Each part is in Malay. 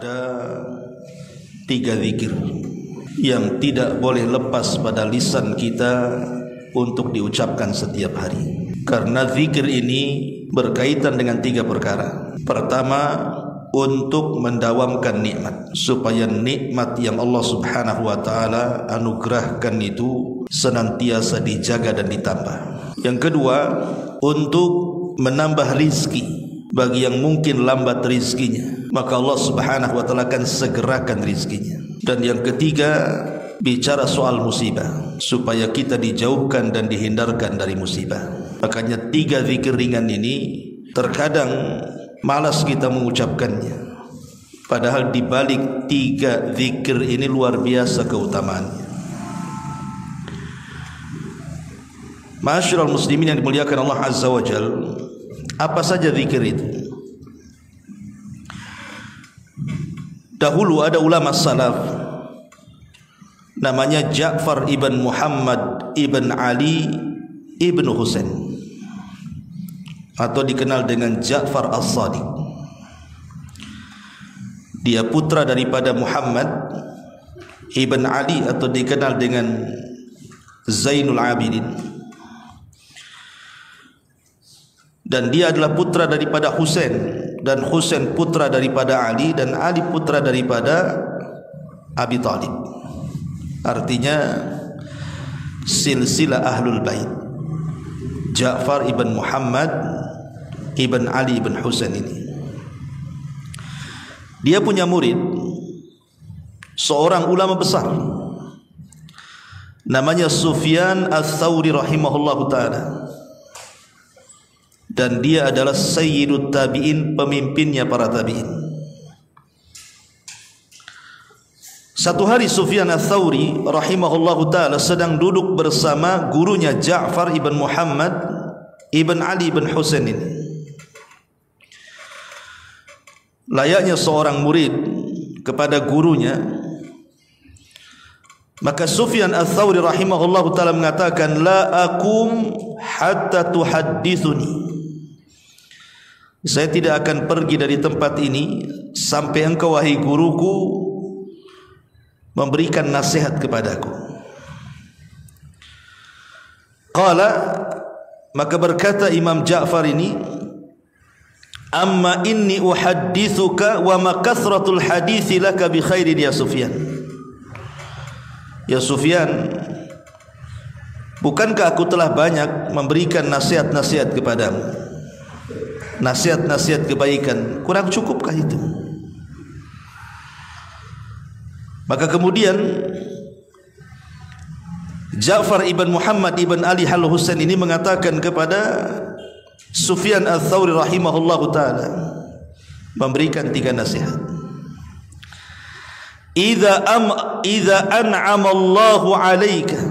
Ada 3 zikir yang tidak boleh lepas pada lisan kita untuk diucapkan setiap hari. Karena zikir ini berkaitan dengan 3 perkara. Pertama, untuk mendawamkan nikmat, supaya nikmat yang Allah Subhanahu wa taala anugerahkan itu senantiasa dijaga dan ditambah. Yang kedua, untuk menambah rizki bagi yang mungkin lambat rizkinya, maka Allah Subhanahu wa taala akan segerakan rizkinya. Dan yang ketiga, bicara soal musibah, supaya kita dijauhkan dan dihindarkan dari musibah. Makanya 3 zikir ringan ini terkadang malas kita mengucapkannya, padahal di balik 3 zikir ini luar biasa keutamaannya. Ma'asyiral muslimin yang dimuliakan Allah Azza wa Jalla, apa saja zikir itu? Dahulu ada ulama salaf namanya Ja'far ibn Muhammad ibn Ali ibn Husain, atau dikenal dengan Ja'far As-Sadiq. Dia putra daripada Muhammad ibn Ali, atau dikenal dengan Zainul Abidin. Dan dia adalah putra daripada Husain, dan Husain putra daripada Ali, dan Ali putra daripada Abi Talib. Artinya silsilah Ahlul Bait. Ja'far ibn Muhammad ibn Ali ibn Husain ini, dia punya murid, seorang ulama besar namanya Sufyan Ats-Tsauri rahimahullahu ta'ala. Dan dia adalah sayyidut tabi'in, pemimpinnya para tabi'in. Satu hari Sufyan Ats-Tsauri rahimahullahu ta'ala sedang duduk bersama gurunya Ja'far ibn Muhammad ibn Ali ibn Husain ini. Layaknya seorang murid kepada gurunya, maka Sufyan Ats-Tsauri rahimahullahu ta'ala mengatakan, la akum hatta tuhaddithuni, saya tidak akan pergi dari tempat ini sampai engkau wahai guruku memberikan nasihat kepadaku. Qala, maka berkata Imam Ja'far ini, amma inni uhaddithuka wa ma kathratul hadithi laka bi khairin ya Sufyan. Ya Sufyan, bukankah aku telah banyak memberikan nasihat-nasihat kepadamu, nasihat-nasihat kebaikan, kurang cukupkah itu? Maka kemudian Ja'far ibn Muhammad ibn Ali al-Husain ini mengatakan kepada Sufyan Ats-Tsauri rahimahullahu ta'ala, memberikan 3 nasihat. Idza an'ama Allahu 'alaika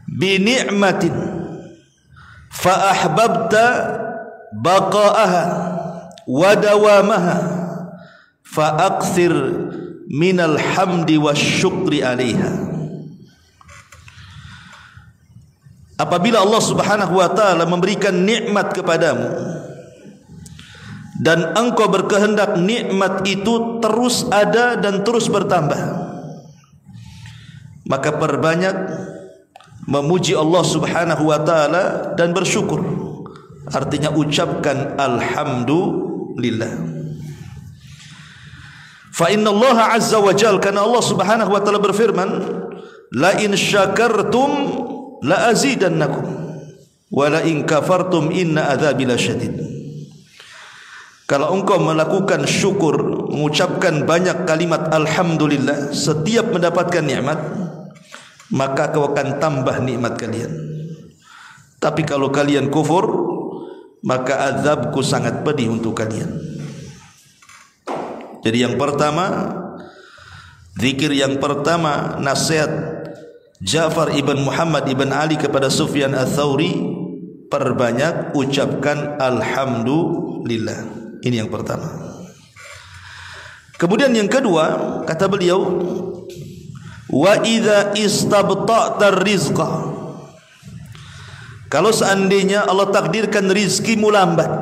bi ni'matin fa ahbabta baqa'aha wa dawamaha fa aqsir minal hamdi wasyukri 'alaiha. Apabila Allah Subhanahu wa taala memberikan nikmat kepadamu dan engkau berkehendak nikmat itu terus ada dan terus bertambah, maka perbanyak memuji Allah Subhanahu wa taala dan bersyukur. Artinya ucapkan alhamdulillah. Fa inna Allah azza wa jalla, karena Allah Subhanahu wa taala berfirman, la in syakartum la azidannakum wa la in kafartum inna adzabi lasyadid. Kalau engkau melakukan syukur, mengucapkan banyak kalimat alhamdulillah setiap mendapatkan nikmat, maka kau akan tambah nikmat kalian. Tapi kalau kalian kufur, maka azabku sangat pedih untuk kalian. Jadi yang pertama, zikir yang pertama, nasihat Ja'far ibn Muhammad ibn Ali kepada Sufyan Ats-Tsauri, perbanyak ucapkan alhamdulillah. Ini yang pertama. Kemudian yang kedua, kata beliau, wa idza istabta'ta rizqa, kalau seandainya Allah takdirkan rizkimu lambat,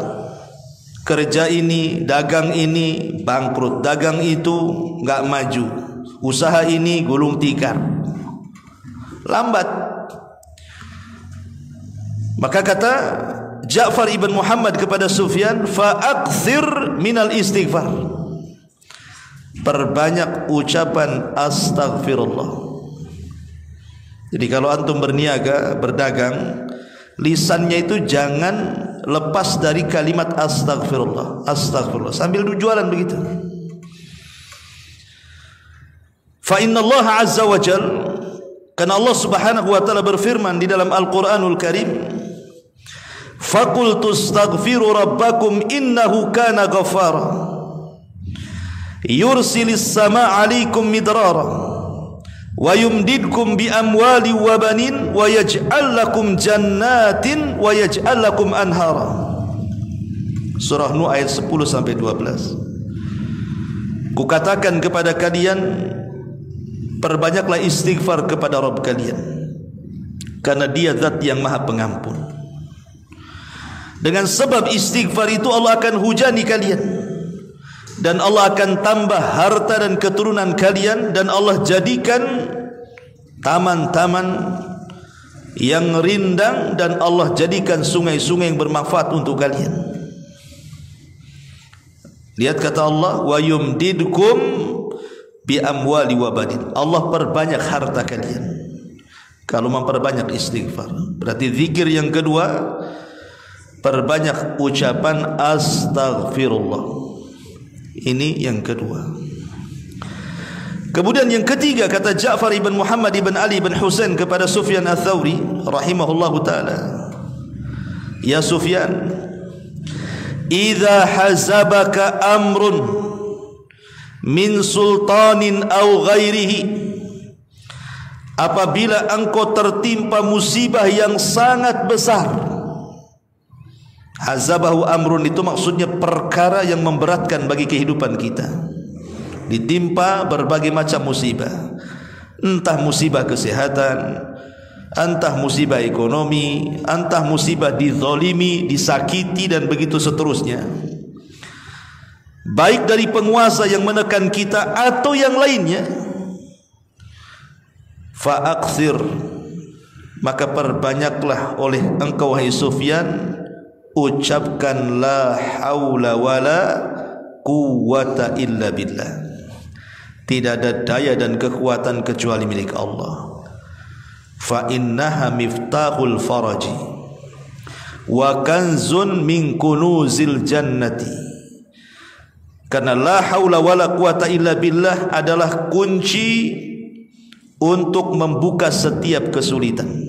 kerja ini, dagang ini bangkrut, dagang itu nggak maju, usaha ini gulung tikar, lambat. Maka kata Ja'far ibn Muhammad kepada Sufyan, fa'akthir minal istighfar, perbanyak ucapan astaghfirullah. Jadi kalau antum berniaga, berdagang, lisannya itu jangan lepas dari kalimat astaghfirullah, astaghfirullah, sambil jualan begitu. Fa innallaha azza wa jal, karena Allah subhanahu wa ta'ala berfirman di dalam Al-Quranul Karim, faqultu astaghfiru rabbakum innahu kana ghaffara yursilis sama alaikum midrara wa yumdidkum bi amwali wa banin wa yaj'al lakum jannatin wa yaj'al lakum anhara. Surah Nuh ayat 10 sampai 12. Kukatakan kepada kalian, perbanyaklah istighfar kepada Rabb kalian, karena Dia zat yang maha pengampun. Dengan sebab istighfar itu Allah akan hujani kalian, dan Allah akan tambah harta dan keturunan kalian, dan Allah jadikan taman-taman yang rindang, dan Allah jadikan sungai-sungai yang bermanfaat untuk kalian. Lihat kata Allah, wa yumdidkum bi amwali wa badin, Allah perbanyak harta kalian kalau memperbanyak istighfar. Berarti zikir yang kedua, perbanyak ucapan astaghfirullah. Ini yang kedua. Kemudian yang ketiga, kata Ja'far ibn Muhammad ibn Ali ibn Husain kepada Sufyan al-Thawri rahimahullahu ta'ala, ya Sufyan, idza hazabaka amrun min sultanin aw ghairihi, apabila engkau tertimpa musibah yang sangat besar. Hazabahu amrun itu maksudnya perkara yang memberatkan bagi kehidupan kita, ditimpa berbagai macam musibah, entah musibah kesehatan, entah musibah ekonomi, entah musibah dizalimi, disakiti, dan begitu seterusnya, baik dari penguasa yang menekan kita atau yang lainnya. Fa'aksir, maka perbanyaklah oleh engkau wahai Sufyan, ucapkan la haula wala quwwata illa billah, tidak ada daya dan kekuatan kecuali milik Allah. Fa innaha miftahul faraji wa kanzun min kunuzil jannati, karena la haula wala quwwata illa billah adalah kunci untuk membuka setiap kesulitan,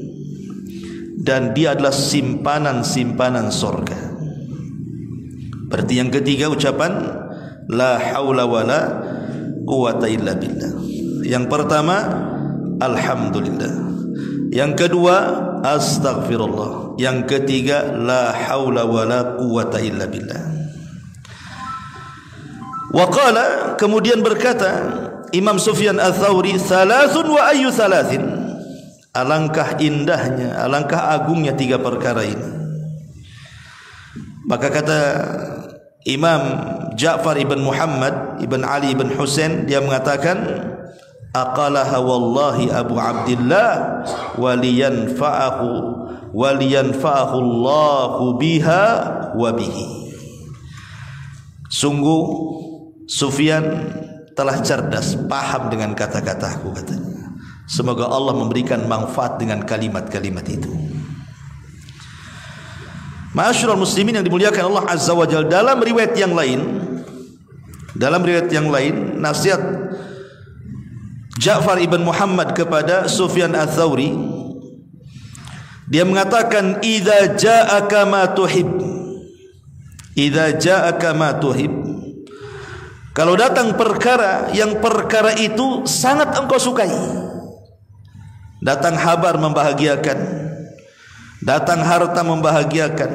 dan dia adalah simpanan-simpanan sorga. Berarti yang ketiga ucapan la haula wala quwwata illa billah. Yang pertama alhamdulillah, yang kedua astaghfirullah, yang ketiga la haula wala quwwata illa billah. Wa qala, kemudian berkata Imam Sufyan al-Thawri, thalathun wa ayyu thalathin, alangkah indahnya, alangkah agungnya tiga perkara ini. Maka kata Imam Ja'far ibn Muhammad ibn Ali ibn Husain, dia mengatakan, aqalaha wallahi Abu Abdillah waliyanfa'ahu Allahu biha wa bihi. Sungguh Sufyan telah cerdas, paham dengan kata-kataku, katanya. Semoga Allah memberikan manfaat dengan kalimat-kalimat itu. Ma'asyiral muslimin yang dimuliakan Allah Azza wa Jalla, dalam riwayat yang lain, nasihat Ja'far ibn Muhammad kepada Sufyan al-Thawri, dia mengatakan, idza ja'aka ma tuhib, idza ja'aka ma tuhib, kalau datang perkara yang perkara itu sangat engkau sukai, datang kabar membahagiakan, datang harta membahagiakan,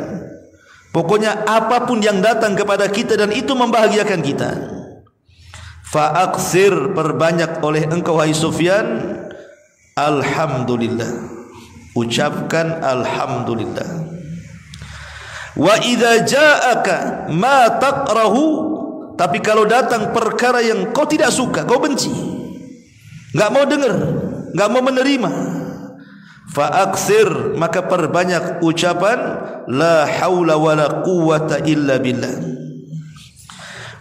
pokoknya apapun yang datang kepada kita dan itu membahagiakan kita, fa'aksir, perbanyak oleh engkau wahai Sufyan alhamdulillah, ucapkan alhamdulillah. Wa idza ja'aka ma takrahu, tapi kalau datang perkara yang kau tidak suka, kau benci, enggak mau dengar, enggak mau menerima, fa aktsir, maka perbanyak ucapan la haula wala quwwata illa billah.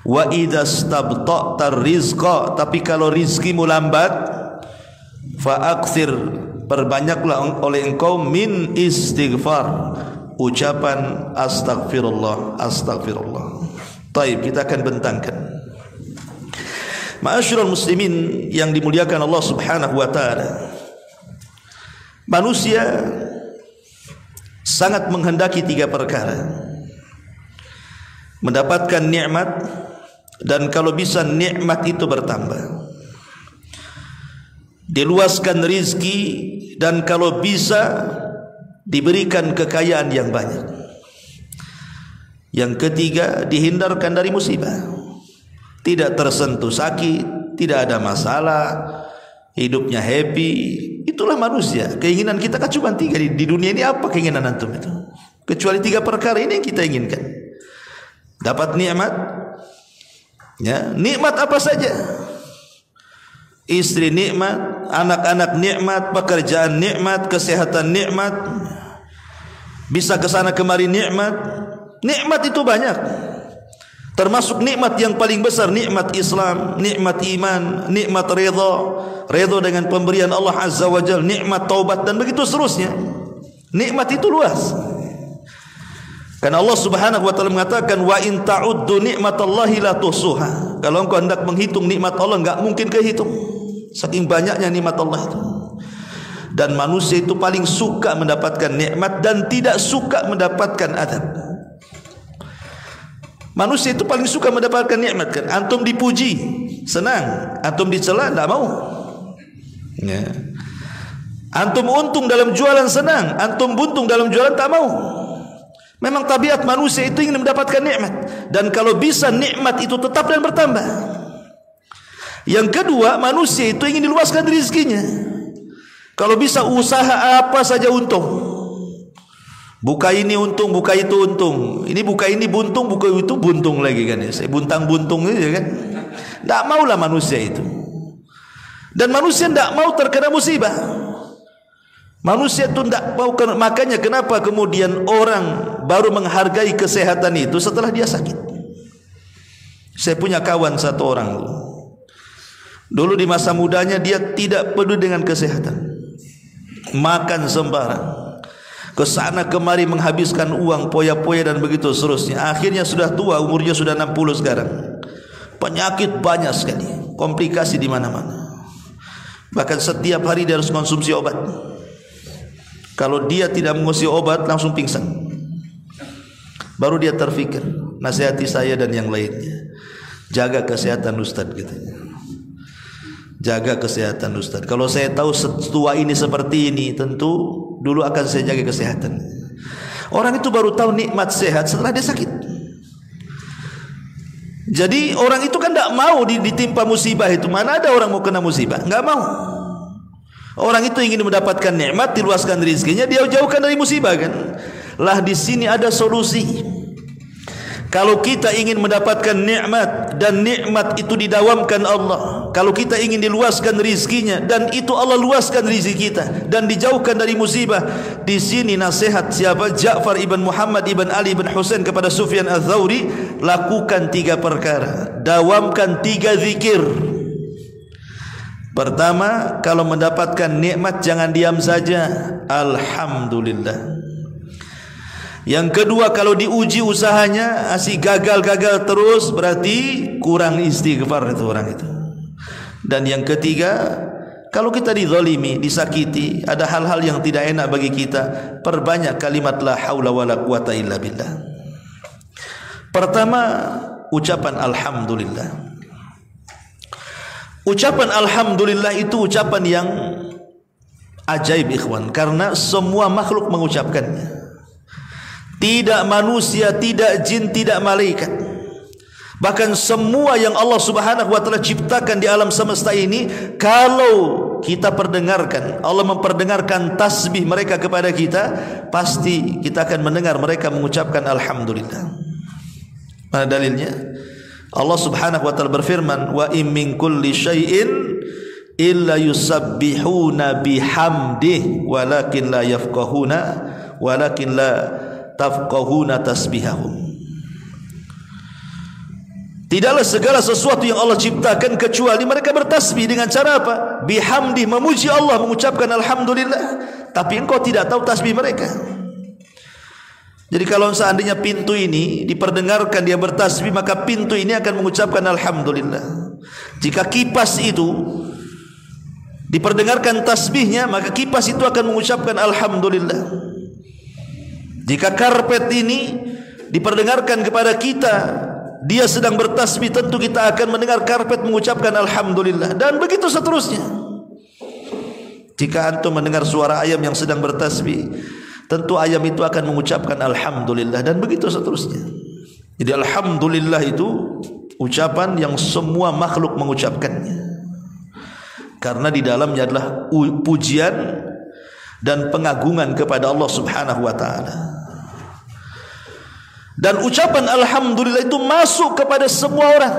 Wa idza stabta'ta rizqa, tapi kalau rizkimu lambat, fa aktsir, perbanyaklah oleh engkau min istighfar, ucapan astagfirullah, astagfirullah. Taib, kita akan bentangkan. Ma'asyiral muslimin yang dimuliakan Allah Subhanahu wa taala, manusia sangat menghendaki 3 perkara: mendapatkan nikmat, dan kalau bisa nikmat itu bertambah, diluaskan rizki, dan kalau bisa diberikan kekayaan yang banyak. Yang ketiga, dihindarkan dari musibah, tidak tersentuh sakit, tidak ada masalah, hidupnya happy. Itulah manusia. Keinginan kita kan cuma 3 di dunia ini. Apa keinginan antum itu? Kecuali 3 perkara ini yang kita inginkan. Dapat nikmat, ya, nikmat apa saja. Istri nikmat, anak-anak nikmat, pekerjaan nikmat, kesehatan nikmat, bisa ke sana kemari nikmat. Nikmat itu banyak. Termasuk nikmat yang paling besar, nikmat Islam, nikmat iman, nikmat redha dengan pemberian Allah Azza wa Jalla, nikmat taubat, dan begitu seterusnya. Nikmat itu luas. Karena Allah Subhanahu wa taala mengatakan, wa in ta'uddu nikmatallahi la tuhsuha. Kalau engkau hendak menghitung nikmat Allah, enggak mungkin kehitung. Saking banyaknya nikmat Allah itu. Dan manusia itu paling suka mendapatkan nikmat dan tidak suka mendapatkan adab. Manusia itu paling suka mendapatkan nikmat kan. Antum dipuji, senang. Antum dicela, tidak mau. Ya. Antum untung dalam jualan, senang. Antum buntung dalam jualan, tak mau. Memang tabiat manusia itu ingin mendapatkan nikmat, dan kalau bisa nikmat itu tetap dan bertambah. Yang kedua, manusia itu ingin diluaskan rezekinya. Kalau bisa usaha apa saja untung. Buka ini untung, buka itu untung. Ini buka ini buntung, buka itu buntung lagi kan. Saya buntang-buntung ya kan. Tak maulah manusia itu. Dan manusia tidak mau terkena musibah. Manusia itu tidak mau. Makanya kenapa kemudian orang baru menghargai kesehatan itu setelah dia sakit. Saya punya kawan satu orang. Dulu di masa mudanya dia tidak peduli dengan kesehatan. Makan sembarang, kesana kemari menghabiskan uang poya-poya dan begitu seterusnya. Akhirnya sudah tua, umurnya sudah 60 sekarang. Penyakit banyak sekali, komplikasi di mana-mana. Bahkan setiap hari dia harus konsumsi obat. Kalau dia tidak mengonsumsi obat langsung pingsan. Baru dia terfikir, nasihati saya dan yang lainnya, jaga kesehatan Ustaz gitu. Jaga kesehatan Ustaz. Kalau saya tahu setua ini seperti ini, tentu dulu akan saya jaga kesehatan. Orang itu baru tahu nikmat sehat setelah dia sakit. Jadi orang itu kan tidak mau ditimpa musibah itu. Mana ada orang mau kena musibah? Enggak mau. Orang itu ingin mendapatkan nikmat, diluaskan rezekinya, dia jauhkan dari musibah kan. Lah di sini ada solusi. Kalau kita ingin mendapatkan nikmat dan nikmat itu didawamkan Allah, kalau kita ingin diluaskan rezekinya dan itu Allah luaskan rezeki kita dan dijauhkan dari musibah, di sini nasihat siapa? Ja'far ibn Muhammad ibn Ali ibn Husain kepada Sufyan Ats-Tsauri, lakukan 3 perkara, dawamkan 3 zikir. Pertama, kalau mendapatkan nikmat jangan diam saja, alhamdulillah. Yang kedua, kalau diuji usahanya asik gagal terus, berarti kurang istighfar itu orang itu. Dan yang ketiga, kalau kita dizalimi, disakiti, ada hal-hal yang tidak enak bagi kita, perbanyak kalimat la haula wala quwata illa billah. Pertama, ucapan alhamdulillah. Ucapan alhamdulillah itu ucapan yang ajaib ikhwan, karena semua makhluk mengucapkannya. Tidak manusia, tidak jin, tidak malaikat. Bahkan semua yang Allah Subhanahu wa taala ciptakan di alam semesta ini, kalau kita perdengarkan, Allah memperdengarkan tasbih mereka kepada kita, pasti kita akan mendengar mereka mengucapkan alhamdulillah. Mana dalilnya? Allah Subhanahu wa taala berfirman, wa in min kulli syai'in illa yusabbihuna bihamdihi walakin la tafqahuna tasbihahum. Tidaklah segala sesuatu yang Allah ciptakan kecuali mereka bertasbih dengan cara apa? Bihamdi, memuji Allah, mengucapkan alhamdulillah. Tapi engkau tidak tahu tasbih mereka. Jadi kalau seandainya pintu ini diperdengarkan dia bertasbih, maka pintu ini akan mengucapkan alhamdulillah. Jika kipas itu diperdengarkan tasbihnya, maka kipas itu akan mengucapkan alhamdulillah. Jika karpet ini diperdengarkan kepada kita, dia sedang bertasbih, tentu kita akan mendengar karpet mengucapkan alhamdulillah. Dan begitu seterusnya. Jika antum mendengar suara ayam yang sedang bertasbih, tentu ayam itu akan mengucapkan alhamdulillah. Dan begitu seterusnya. Jadi alhamdulillah itu ucapan yang semua makhluk mengucapkannya, karena di dalamnya adalah pujian dan pengagungan kepada Allah Subhanahu wa taala. Dan ucapan alhamdulillah itu masuk kepada semua orang.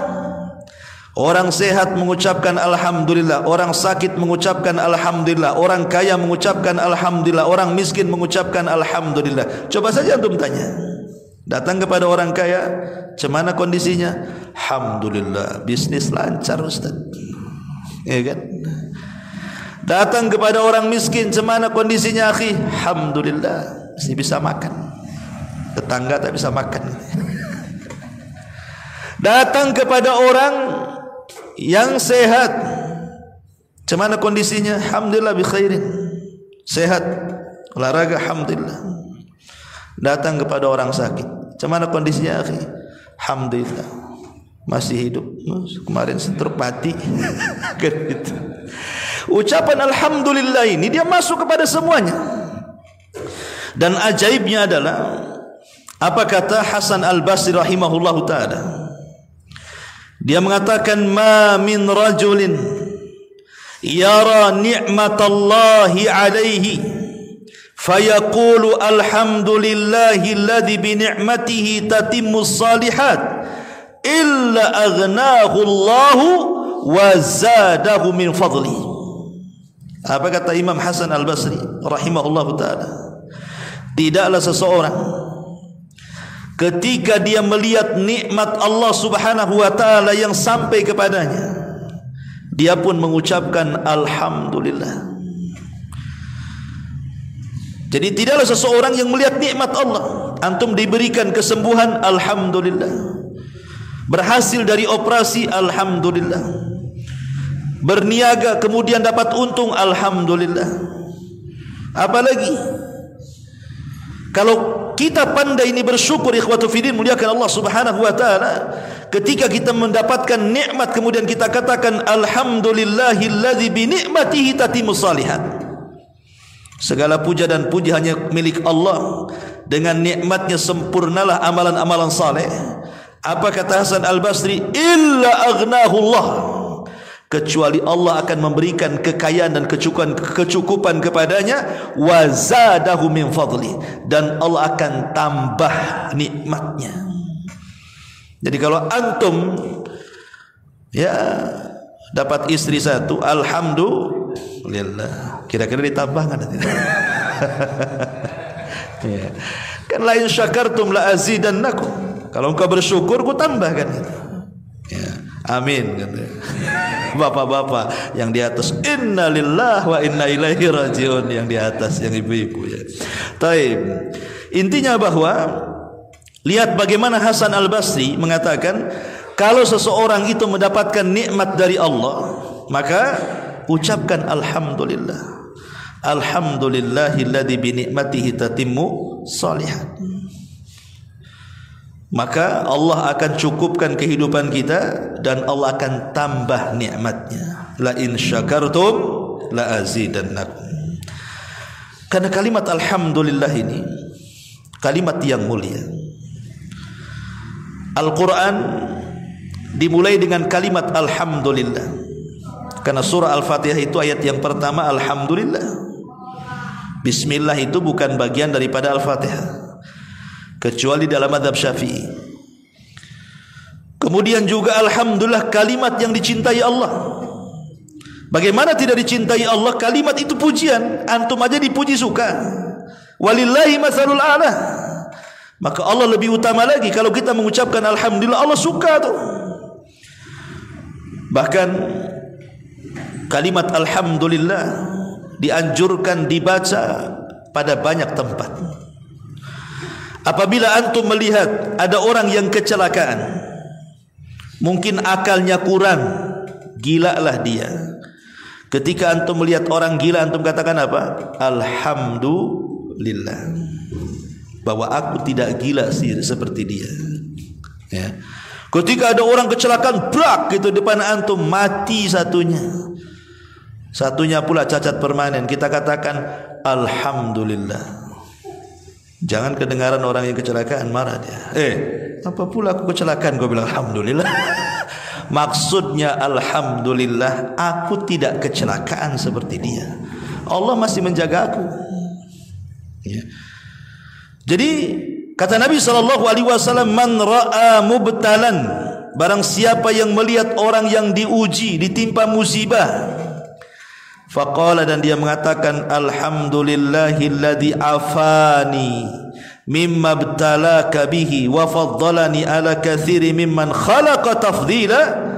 Orang sehat mengucapkan alhamdulillah, orang sakit mengucapkan alhamdulillah, orang kaya mengucapkan alhamdulillah, orang miskin mengucapkan alhamdulillah. Coba saja antum tanya, datang kepada orang kaya, "Cemana kondisinya?" "Alhamdulillah, bisnis lancar Ustaz." Ya kan? Datang kepada orang miskin, "Cemana kondisinya akhi?" "Alhamdulillah, masih bisa makan." Tetangga tak bisa makan. Datang kepada orang yang sehat, "Cemana kondisinya?" "Alhamdulillah bi khairin." Sehat, olahraga, alhamdulillah. Datang kepada orang sakit, "Cemana kondisinya akhi?" "Alhamdulillah, masih hidup. Kemarin stroke mati." Gitu. Ucapan alhamdulillah ini dia masuk kepada semuanya. Dan ajaibnya adalah apa kata Hasan Al-Basri rahimahullahu taala? Dia mengatakan, "Ma min rajulin yara ni'matallahi alaihi fayaqulu alhamdulillahi alladhi bi ni'matihi tatimmus salihat illa aghnahu Allahu wa zadahu min fadli." Apa kata Imam Hasan Al-Basri rahimahullahu taala? Tidaklah seseorang ketika dia melihat nikmat Allah Subhanahu wa taala yang sampai kepadanya, dia pun mengucapkan alhamdulillah. Jadi tidaklah seseorang yang melihat nikmat Allah, antum diberikan kesembuhan, alhamdulillah. Berhasil dari operasi, alhamdulillah. Berniaga kemudian dapat untung, alhamdulillah. Apalagi kalau kita pandai ini bersyukur, ikhwatu fiddin, muliakan Allah Subhanahu wa taala, ketika kita mendapatkan nikmat kemudian kita katakan alhamdulillahilladzi bi ni'matihi tatimmus shalihat. Segala puja dan puji hanya milik Allah, dengan nikmatnya sempurnalah amalan-amalan saleh. Apa kata Hasan Al-Basri? Illa aghnahu Allah, kecuali Allah akan memberikan kekayaan dan kecukupan kepadanya, wa zadahu min fadli, dan Allah akan tambah nikmatnya. Jadi kalau antum ya dapat istri satu, alhamdulillah, kira-kira ditambah kan? Ya. Kan la in syakartum la azidannakum, kalau engkau bersyukur ku tambahkan itu. Ya. Amin. Bapak-bapak yang di atas, innalillahi wa inna ilaihi rajiun, yang di atas, yang ibu-ibu ya. Taib. Intinya bahwa lihat bagaimana Hasan Al-Basri mengatakan, kalau seseorang itu mendapatkan nikmat dari Allah, maka ucapkan alhamdulillah. Alhamdulillahilladzi bi ni'matihi tatimmu shalihat. Maka Allah akan cukupkan kehidupan kita dan Allah akan tambah nikmatnya. La in syakartum la azidannakum. Karena kalimat alhamdulillah ini kalimat yang mulia. Al-Quran dimulai dengan kalimat alhamdulillah. Karena surah Al-Fatihah itu ayat yang pertama alhamdulillah. Bismillah itu bukan bagian daripada Al-Fatihah kecuali dalam mazhab Syafi'i. Kemudian juga alhamdulillah kalimat yang dicintai Allah. Bagaimana tidak dicintai Allah? Kalimat itu pujian, antum aja dipuji suka. Walillahi matsalul a'la. Maka Allah lebih utama lagi kalau kita mengucapkan alhamdulillah, Allah suka tuh. Bahkan kalimat alhamdulillah dianjurkan dibaca pada banyak tempat. Apabila antum melihat ada orang yang kecelakaan, mungkin akalnya kurang, gila lah dia. Ketika antum melihat orang gila, antum katakan apa? Alhamdulillah, bahwa aku tidak gila seperti dia. Ya. Ketika ada orang kecelakaan, brak gitu depan antum, mati satunya pula cacat permanen, kita katakan alhamdulillah. Jangan kedengaran orang yang kecelakaan marah dia. Apa pula aku kecelakaan, kau bilang alhamdulillah. Maksudnya alhamdulillah aku tidak kecelakaan seperti dia. Allah masih menjaga aku. Ya. Jadi kata Nabi SAW, man ra'a mubtalan, barang siapa yang melihat orang yang diuji, ditimpa musibah, faqala, dan dia mengatakan alhamdulillahilladzi afani mimma btalaka bihi wa faddalani ala katsiri mimman khalaqa tafdila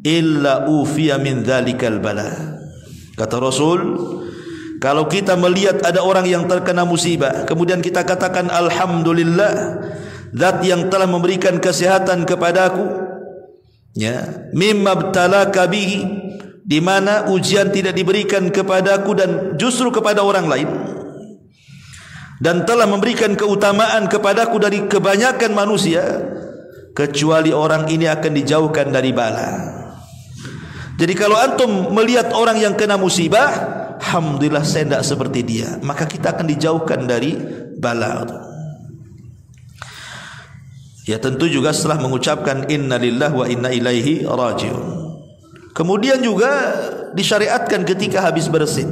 illa ufiya min dzalikal bala. Kata Rasul, kalau kita melihat ada orang yang terkena musibah, kemudian kita katakan alhamdulillah, zat yang telah memberikan kesehatan kepadaku, ya, mimma btalaka bihi, di mana ujian tidak diberikan kepadaku dan justru kepada orang lain, dan telah memberikan keutamaan kepadaku dari kebanyakan manusia, kecuali orang ini akan dijauhkan dari bala. Jadi kalau antum melihat orang yang kena musibah, alhamdulillah saya tidak seperti dia, maka kita akan dijauhkan dari bala. Ya tentu juga setelah mengucapkan innalillahi wa inna ilaihi rajiun. Kemudian juga disyariatkan ketika habis bersin,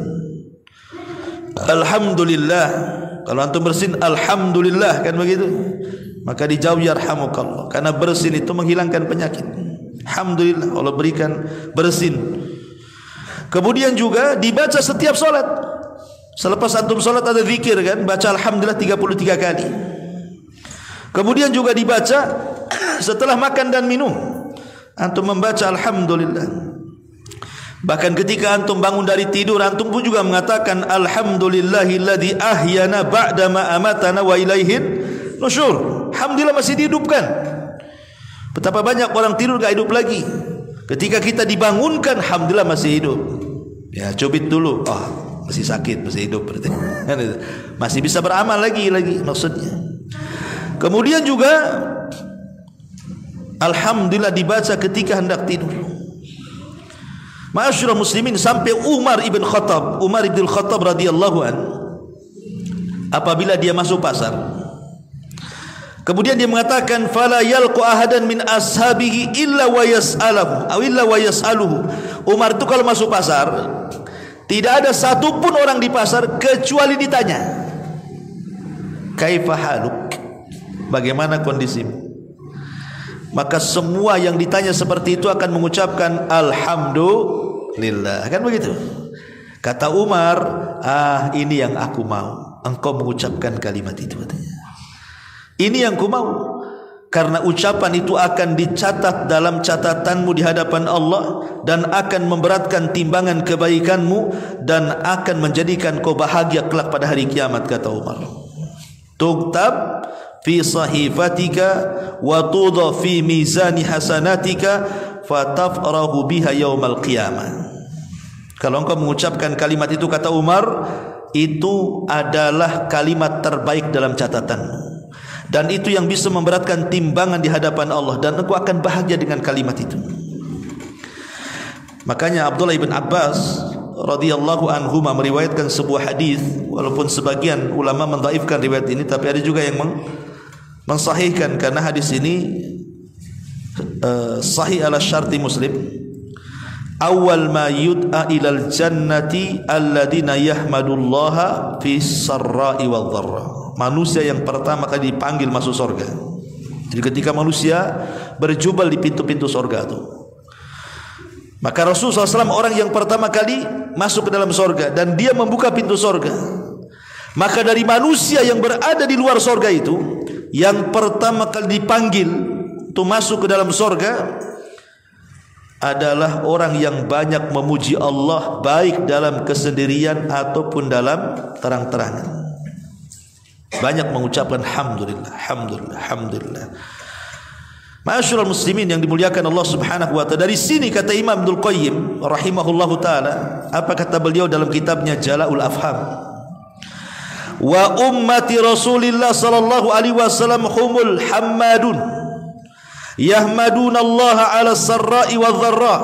alhamdulillah. Kalau antum bersin alhamdulillah, kan begitu, maka dijawab yarhamukallah, karena bersin itu menghilangkan penyakit. Alhamdulillah Allah berikan bersin. Kemudian juga dibaca setiap solat. Selepas antum solat ada zikir kan, baca alhamdulillah 33 kali. Kemudian juga dibaca setelah makan dan minum, antum membaca alhamdulillah. Bahkan ketika antum bangun dari tidur, antum pun juga mengatakan alhamdulillahilladzi ahyana ba'da ma amatana wa ilaihin nusyur. Alhamdulillah masih dihidupkan. Betapa banyak orang tidur gak hidup lagi. Ketika kita dibangunkan, alhamdulillah masih hidup. Ya, cubit dulu, masih sakit, masih hidup berarti. Masih bisa beramal lagi maksudnya. Kemudian juga alhamdulillah dibaca ketika hendak tidur. Ma'asyiral muslimin, sampai Umar ibn Khattab radhiyallahu an, apabila dia masuk pasar, kemudian dia mengatakan fala yalqu ahadan min ashabihi illa wa yas'aluhu. Umar itu kalau masuk pasar, tidak ada satupun orang di pasar kecuali ditanya, kaifa haluk, bagaimana kondisimu? Maka semua yang ditanya seperti itu akan mengucapkan alhamdulillah, kan begitu. Kata Umar, ini yang aku mau, engkau mengucapkan kalimat itu, katanya. Ini yang ku mau, karena ucapan itu akan dicatat dalam catatanmu di hadapan Allah, dan akan memberatkan timbangan kebaikanmu, dan akan menjadikan kau bahagia kelak pada hari kiamat, kata Umar. Tuktab fi sahifatika wa tudha fi mizani hasanatika fatafrahu biha yaumal qiyamah. Kalau engkau mengucapkan kalimat itu, kata Umar, itu adalah kalimat terbaik dalam catatanmu, dan itu yang bisa memberatkan timbangan di hadapan Allah, dan engkau akan bahagia dengan kalimat itu. Makanya Abdullah bin Abbas radhiyallahu anhuma meriwayatkan sebuah hadis, walaupun sebagian ulama mendhaifkan riwayat ini, tapi ada juga yang mensahihkan, karena hadis ini sahih ala syarti Muslim. awal ma yud'a ilal jannati alladina yahmadullaha fi sarra'i wal dharra. Manusia yang pertama kali dipanggil masuk surga. Jadi ketika manusia berjubel di pintu-pintu surga itu, maka Rasulullah SAW orang yang pertama kali masuk ke dalam surga dan dia membuka pintu surga. Maka dari manusia yang berada di luar surga itu, yang pertama kali dipanggil untuk masuk ke dalam surga adalah orang yang banyak memuji Allah, baik dalam kesendirian ataupun dalam terang-terangan. Banyak mengucapkan alhamdulillah, alhamdulillah, alhamdulillah. Ma'asyiral muslimin yang dimuliakan Allah Subhanahu wa taala. Dari sini kata Imam Ibnul Qayyim rahimahullahu taala, apa kata beliau dalam kitabnya Jala'ul Afham? Wa ummati Rasulillah sallallahu alaihi wasallam humul hammadun yahmaduna Allah ala sarra'i wal dharra,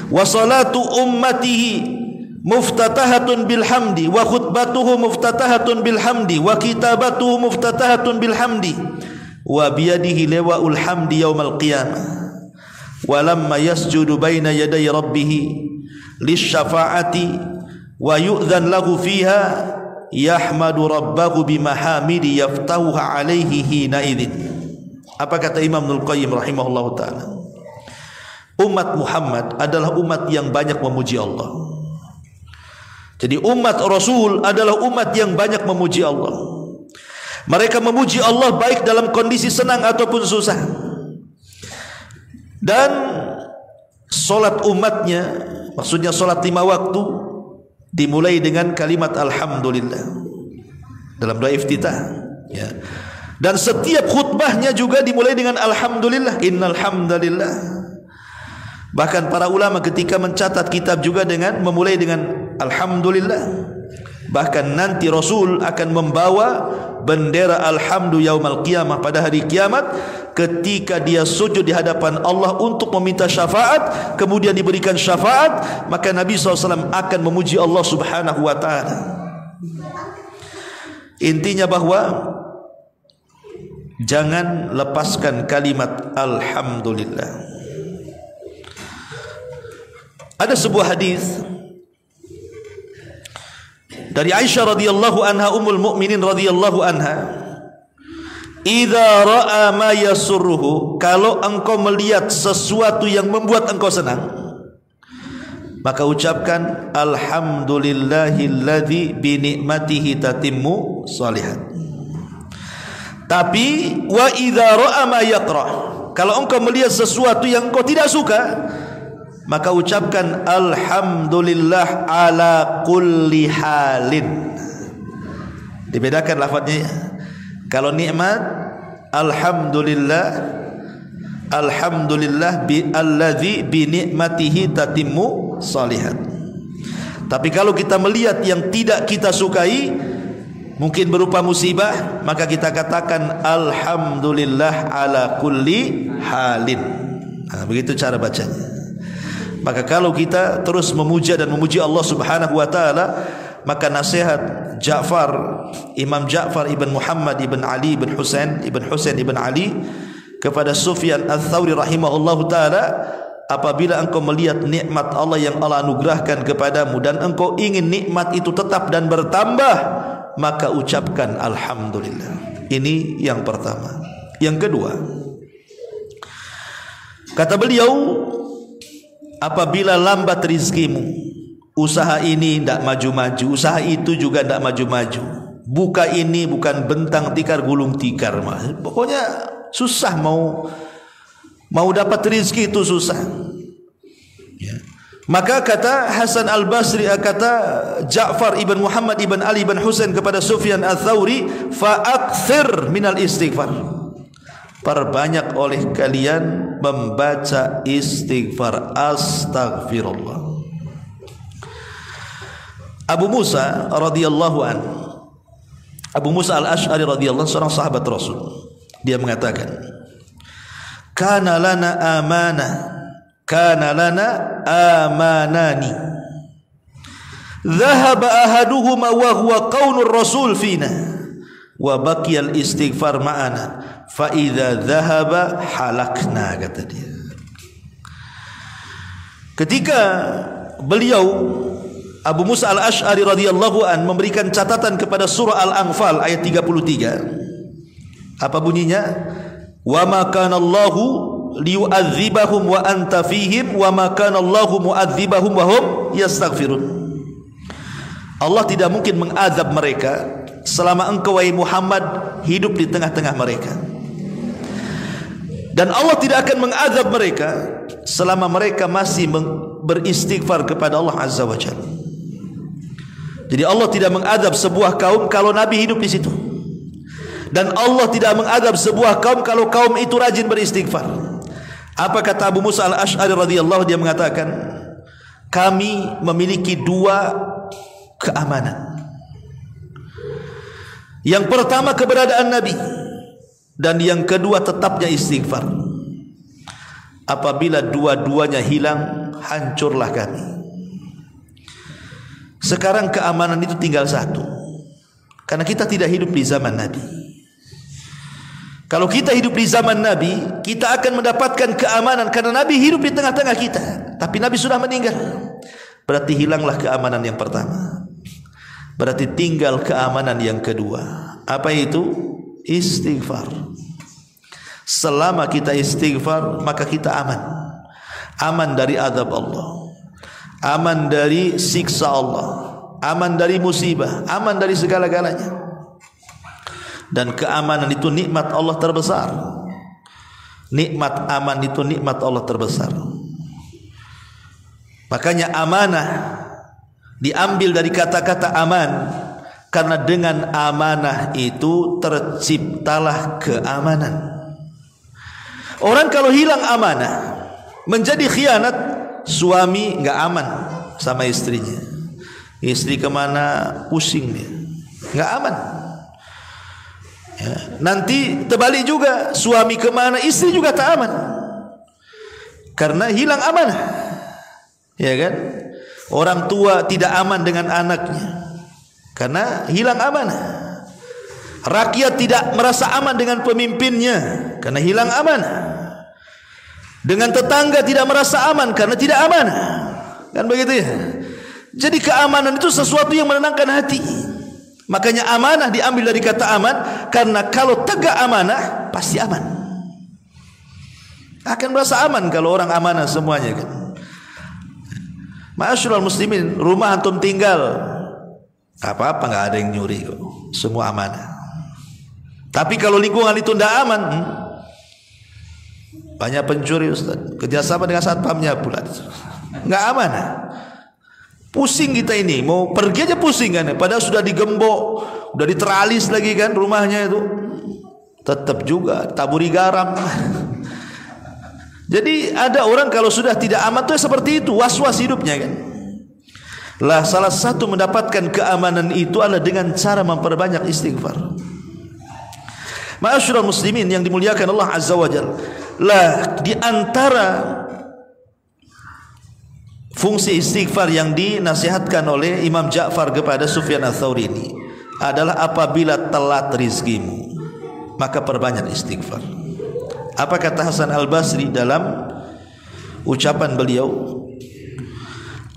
wa salatu ummatihi muftatahatun bilhamdi, wa khutbatuhu muftatahatun bilhamdi, wa kitabatuhu muftatahatun bilhamdi, wa biyadihi lewa'ul hamdi yaumal qiyamah, wa lamma yasjudu baina yaday rabbih lisyafa'ati wa yu'dhan lahu fiha yahmadu rabbahu bimahamidi yaftahuha alaihi hina idzin. Apa kata Imam Ibnul Qayyim rahimahullahu taala? Umat Muhammad adalah umat yang banyak memuji Allah. Jadi umat Rasul adalah umat yang banyak memuji Allah. Mereka memuji Allah baik dalam kondisi senang ataupun susah. Dan solat umatnya, maksudnya solat 5 waktu, dimulai dengan kalimat alhamdulillah dalam doa iftitah, ya. Dan setiap khutbahnya juga dimulai dengan alhamdulillah, innal hamdalillah. Bahkan para ulama ketika mencatat kitab juga dengan memulai dengan alhamdulillah. Bahkan nanti Rasul akan membawa bendera alhamdu yaumal qiyamah pada hari kiamat, ketika dia sujud di hadapan Allah untuk meminta syafaat, kemudian diberikan syafaat, maka Nabi SAW akan memuji Allah Subhanahu wa ta'ala. Intinya bahwa jangan lepaskan kalimat alhamdulillah. Ada sebuah hadis dari Aisyah radhiyallahu anha, ummul mukminin radhiyallahu anha, idza ra'a ma yasurruhu, kalau engkau melihat sesuatu yang membuat engkau senang, maka ucapkan alhamdulillahilladzi bi ni'matihi tatimmu shalihat. Tapi wa idza ra'a ma yakrah, kalau engkau melihat sesuatu yang engkau tidak suka, maka ucapkan alhamdulillah ala kulli halin. Dibedakan lafadznya. Kalau nikmat alhamdulillah, alhamdulillah bi alladzi bi ni'matihi tatimmu shalihat. Tapi kalau kita melihat yang tidak kita sukai, mungkin berupa musibah, maka kita katakan alhamdulillah ala kulli halin. Nah, begitu cara bacanya. Maka kalau kita terus memuja dan memuji Allah Subhanahu wa taala, maka nasihat Imam Ja'far ibn Muhammad ibn Ali ibn Husain ibn Ali kepada Sufyan Ats-Tsauri rahimahullahu taala, apabila engkau melihat nikmat Allah yang Allah anugerahkan kepadamu dan engkau ingin nikmat itu tetap dan bertambah, maka ucapkan alhamdulillah. Ini yang pertama. Yang kedua, kata beliau, apabila lambat rizkimu, usaha ini tidak maju-maju, usaha itu juga tidak maju-maju, buka ini bukan bentang tikar gulung tikar, pokoknya susah, mau dapat rizki itu susah, ya. Maka kata Hasan Al-Basri, kata Ja'far ibn Muhammad ibn Ali ibn Husain kepada Sufyan Ats-Tsauri, fa'akthir minal istighfar, perbanyak oleh kalian membaca istighfar, astaghfirullah. Abu Musa radhiyallahu an, Abu Musa Al-Asy'ari radhiyallahu, seorang sahabat Rasul, dia mengatakan, kana lana amanani dhahaba ahaduhuma wa huwa qaunur rasul fina wa baqiyal istighfar ma'ana fa idza dhahaba halakna, kata dia. Ketika beliau Abu Musa al-Ash'ari radhiyallahu an memberikan catatan kepada surah Al-Anfal ayat 33, apa bunyinya? Wa ma kana Allahu liyu'adzibahum wa anta fihim wa ma kana Allahu mu'adzibahum wa hum yastaghfirun. Allah tidak mungkin mengazab mereka selama engkau wahai Muhammad hidup di tengah-tengah mereka. Dan Allah tidak akan mengazab mereka selama mereka masih beristighfar kepada Allah Azza wa Jalla. Jadi Allah tidak mengazab sebuah kaum kalau Nabi hidup di situ. Dan Allah tidak mengazab sebuah kaum kalau kaum itu rajin beristighfar. Apa kata Abu Musa al-Ash'ari radhiyallahu, dia mengatakan, kami memiliki dua keamanan. Yang pertama keberadaan Nabi, dan yang kedua tetapnya istighfar. Apabila dua-duanya hilang, hancurlah kami. Sekarang keamanan itu tinggal satu, karena kita tidak hidup di zaman Nabi. Kalau kita hidup di zaman Nabi, kita akan mendapatkan keamanan karena Nabi hidup di tengah-tengah kita. Tapi Nabi sudah meninggal, berarti hilanglah keamanan yang pertama. Berarti tinggal keamanan yang kedua. Apa itu? Istighfar. Selama kita istighfar, maka kita aman. Aman dari azab Allah, aman dari siksa Allah, aman dari musibah, aman dari segala-galanya. Dan keamanan itu nikmat Allah terbesar. Nikmat aman itu nikmat Allah terbesar. Makanya amanah diambil dari kata-kata aman, karena dengan amanah itu terciptalah keamanan. Orang kalau hilang amanah, menjadi khianat. Suami nggak aman sama istrinya, istri kemana pusing dia, nggak aman. Ya, nanti terbalik juga, suami kemana istri juga tak aman, karena hilang amanah. Ya kan? Orang tua tidak aman dengan anaknya karena hilang amanah. Rakyat tidak merasa aman dengan pemimpinnya karena hilang amanah. Dengan tetangga tidak merasa aman karena tidak amanah. Kan begitu ya? Jadi keamanan itu sesuatu yang menenangkan hati. Makanya amanah diambil dari kata aman, karena kalau tegak amanah pasti aman. Akan merasa aman kalau orang amanah semuanya kan. Ma'asyiral muslimin, rumah antum tinggal apa-apa nggak ada yang nyuri kok. Semua amanah. Tapi kalau lingkungan itu tidak aman, banyak pencuri Ustaz, kerjasama dengan satpamnya pula, nggak amanah. Pusing kita ini, mau pergi aja pusing kan, padahal sudah digembok, udah diteralis lagi kan rumahnya itu, tetap juga taburi garam. Jadi ada orang kalau sudah tidak aman tuh seperti itu, was-was hidupnya kan. Lah salah satu mendapatkan keamanan itu adalah dengan cara memperbanyak istighfar. Ma'asyiral muslimin yang dimuliakan Allah Azza wa Jalla, lah di antara fungsi istighfar yang dinasihatkan oleh Imam Ja'far kepada Sufyan Ats-Tsauri ini adalah apabila telat rizkimu, maka perbanyak istighfar. Apa kata Hasan Al-Basri dalam ucapan beliau?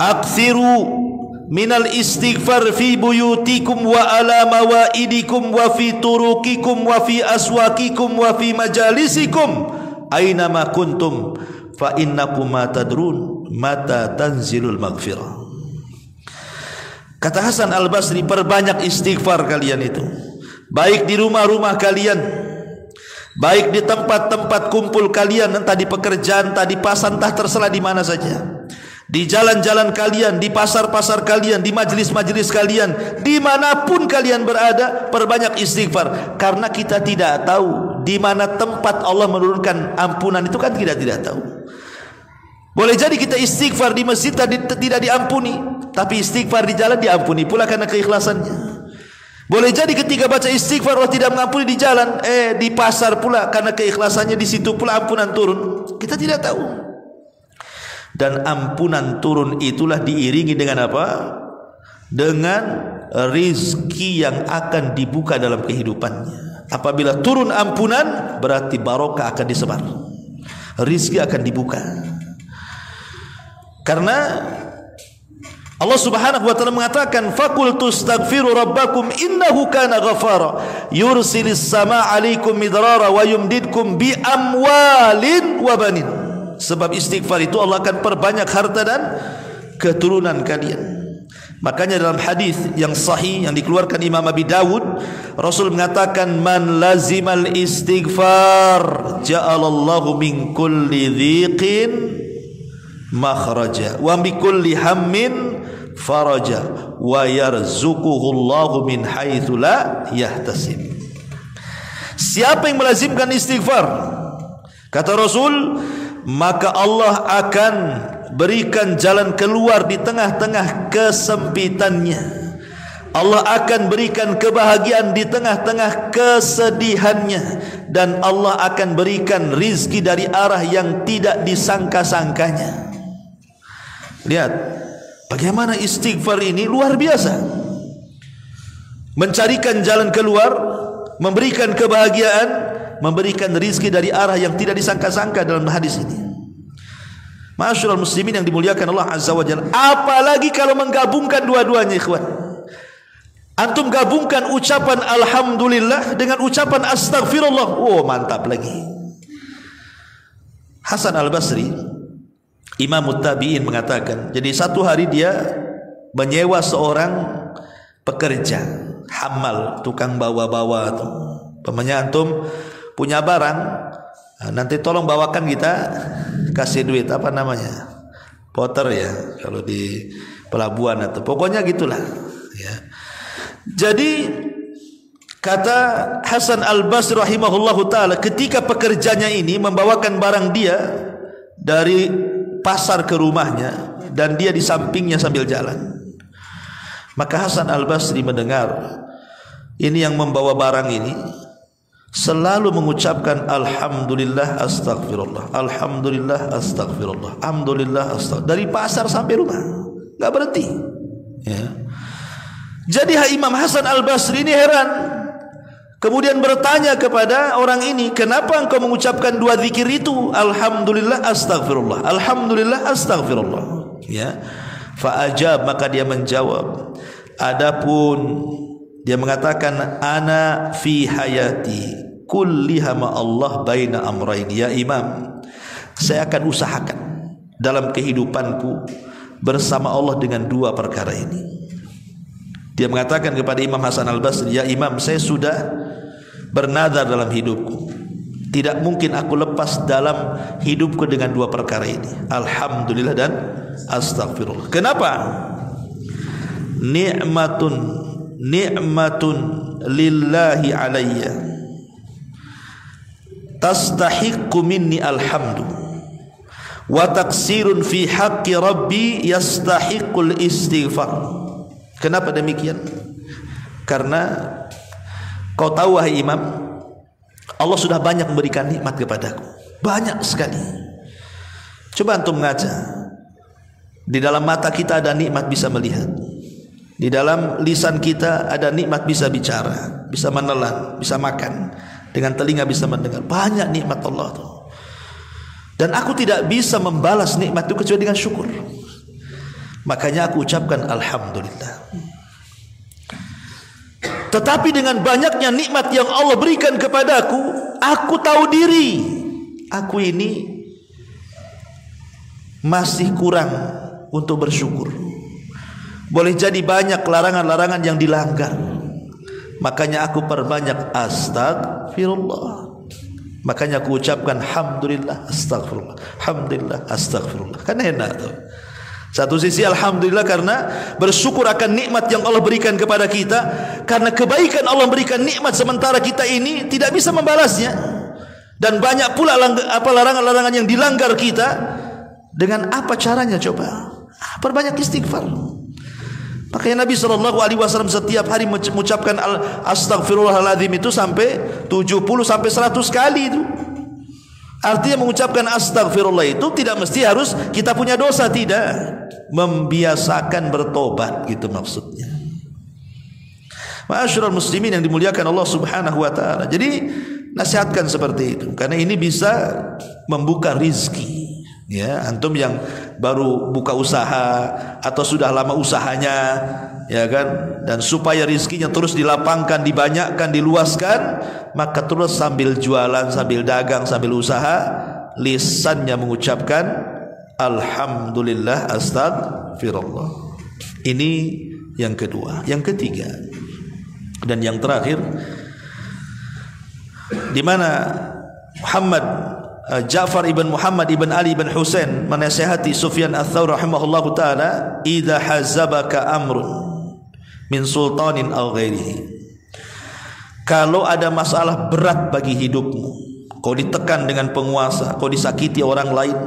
Aktsiru minal istighfar fi buyutikum wa ala mawaidikum wa fi turukikum wa fi aswakikum wa fi majalisikum aina ma kuntum fa innakum ma tadrun mata tanzilul maghfirah. Kata Hasan Al-Basri, perbanyak istighfar kalian itu, baik di rumah-rumah kalian, baik di tempat-tempat kumpul kalian, entah di pekerjaan, entah di pasar, entah terserah di mana saja, di jalan-jalan kalian, di pasar-pasar kalian, di majelis-majelis kalian, dimanapun kalian berada, perbanyak istighfar. Karena kita tidak tahu di mana tempat Allah menurunkan ampunan itu, kan kita tidak tahu. Boleh jadi kita istighfar di masjid tidak diampuni, tapi istighfar di jalan diampuni pula karena keikhlasannya. Boleh jadi ketika baca istighfar Allah tidak mengampuni di jalan, di pasar pula karena keikhlasannya, di situ pula ampunan turun. Kita tidak tahu. Dan ampunan turun itulah diiringi dengan apa? Dengan rizki yang akan dibuka dalam kehidupannya. Apabila turun ampunan, berarti barokah akan disebar, rizki akan dibuka. Karena Allah Subhanahu wa taala mengatakan faqul tastaghfiru rabbakum innahu kana ghafara yursilis samaa 'alaikum midrara wa yumdidkum bi amwalin wa banin. Sebab istighfar itu Allah akan perbanyak harta dan keturunan kalian. Makanya dalam hadis yang sahih yang dikeluarkan Imam Abi Dawud, Rasul mengatakan man lazimal istighfar ja'alallahu min kulli dhiqin makhraja wa bi kulli hammin faraja wa yarzuquhu Allahu min haitsu la yahtasib. Siapa yang melazimkan istighfar, kata Rasul, maka Allah akan berikan jalan keluar di tengah-tengah kesempitannya. Allah akan berikan kebahagiaan di tengah-tengah kesedihannya, dan Allah akan berikan rizki dari arah yang tidak disangka-sangkanya. Lihat bagaimana istighfar ini luar biasa, mencarikan jalan keluar, memberikan kebahagiaan, memberikan rizki dari arah yang tidak disangka-sangka dalam hadis ini. Ma'asyiral muslimin yang dimuliakan Allah Azza wa Jalla, apalagi kalau menggabungkan dua-duanya, ikhwan. Antum gabungkan ucapan alhamdulillah dengan ucapan astaghfirullah, oh mantap lagi. Hasan Al-Basri, Imam Tabi'in, mengatakan, jadi satu hari dia menyewa seorang pekerja hamal, tukang bawa-bawa tuh. Pemanya antum punya barang, nanti tolong bawakan, kita kasih duit, apa namanya, porter ya kalau di pelabuhan, atau pokoknya gitulah ya. Jadi kata Hasan Al-Basri rahimahullahu taala, ketika pekerjanya ini membawakan barang dia dari pasar ke rumahnya dan dia di sampingnya sambil jalan, maka Hasan Al-Basri mendengar ini yang membawa barang ini selalu mengucapkan alhamdulillah astaghfirullah, alhamdulillah astaghfirullah, alhamdulillah astaghfirullah, dari pasar sampai rumah, enggak berhenti ya. Jadi Imam Hasan Al-Basri ini heran, kemudian bertanya kepada orang ini, kenapa engkau mengucapkan dua zikir itu, alhamdulillah astaghfirullah, alhamdulillah astaghfirullah ya. Fa ajab, maka dia menjawab, adapun dia mengatakan, ana fi hayati kulliha ma Allah baina amrain. Ya Imam, saya akan usahakan dalam kehidupanku bersama Allah dengan dua perkara ini. Dia mengatakan kepada Imam Hasan Al-Basri, ya Imam, saya sudah bernadar dalam hidupku, tidak mungkin aku lepas dalam hidupku dengan dua perkara ini, alhamdulillah dan astaghfirullah. Kenapa? Ni'matun lillahi alayya tastahiqqu minni alhamdu wa taqsirun fi haqqi rabbi yastahiqqul istighfar. Kenapa demikian? Karena kau tahu wahai Imam, Allah sudah banyak memberikan nikmat kepadaku, banyak sekali. Coba antum ngaca, di dalam mata kita ada nikmat bisa melihat, di dalam lisan kita ada nikmat bisa bicara, bisa menelan, bisa makan, dengan telinga bisa mendengar. Banyak nikmat Allah itu, dan aku tidak bisa membalas nikmat itu kecuali dengan syukur. Makanya aku ucapkan alhamdulillah. Tetapi dengan banyaknya nikmat yang Allah berikan kepadaku, aku tahu diri, aku ini masih kurang untuk bersyukur. Boleh jadi banyak larangan-larangan yang dilanggar, makanya aku perbanyak astagfirullah. Makanya aku ucapkan alhamdulillah astagfirullah, alhamdulillah astagfirullah. Kan enak tuh. Satu sisi alhamdulillah karena bersyukur akan nikmat yang Allah berikan kepada kita, karena kebaikan Allah berikan nikmat sementara kita ini tidak bisa membalasnya, dan banyak pula larangan-larangan yang dilanggar kita. Dengan apa caranya coba? Perbanyak istighfar. Makanya Nabi SAW setiap hari mengucapkan astaghfirullahaladzim itu sampai 70 sampai 100 kali itu. Artinya mengucapkan astagfirullah itu tidak mesti harus kita punya dosa, tidak. Membiasakan bertobat, gitu maksudnya. Ma'asyiral muslimin yang dimuliakan Allah Subhanahu wa taala. Jadi nasihatkan seperti itu, karena ini bisa membuka rizki. Ya, antum yang baru buka usaha atau sudah lama usahanya, ya kan, dan supaya rizkinya terus dilapangkan, dibanyakkan, diluaskan, maka terus sambil jualan, sambil dagang, sambil usaha, lisannya mengucapkan alhamdulillah, astagfirullah. Ini yang kedua. Yang ketiga dan yang terakhir, di mana Ja'far ibn Muhammad ibn Ali ibn Husain menasihati Sufyan ats-Tsauri rahimahullahu taala, idza hazabaka amrun min sultanin aw ghairihi, kalau ada masalah berat bagi hidupmu, kau ditekan dengan penguasa, kau disakiti orang lain,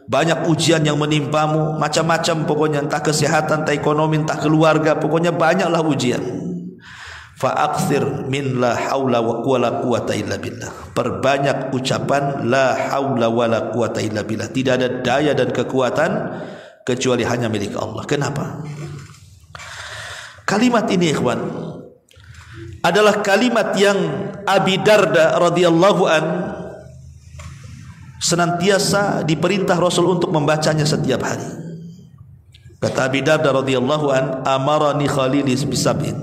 banyak ujian yang menimpamu, macam-macam pokoknya, entah kesehatan, entah ekonomi, entah keluarga, pokoknya banyaklah ujian. Fa'akthir min la haula wa la quwata illa billah. Perbanyak ucapan la haula wa la quwata illa billah. Tidak ada daya dan kekuatan kecuali hanya milik Allah. Kenapa? Kalimat ini ikhwan adalah kalimat yang Abi Darda radhiyallahu an senantiasa diperintah Rasul untuk membacanya setiap hari. Kata Abi Darda radhiyallahu an, amarani khalili bisab'in,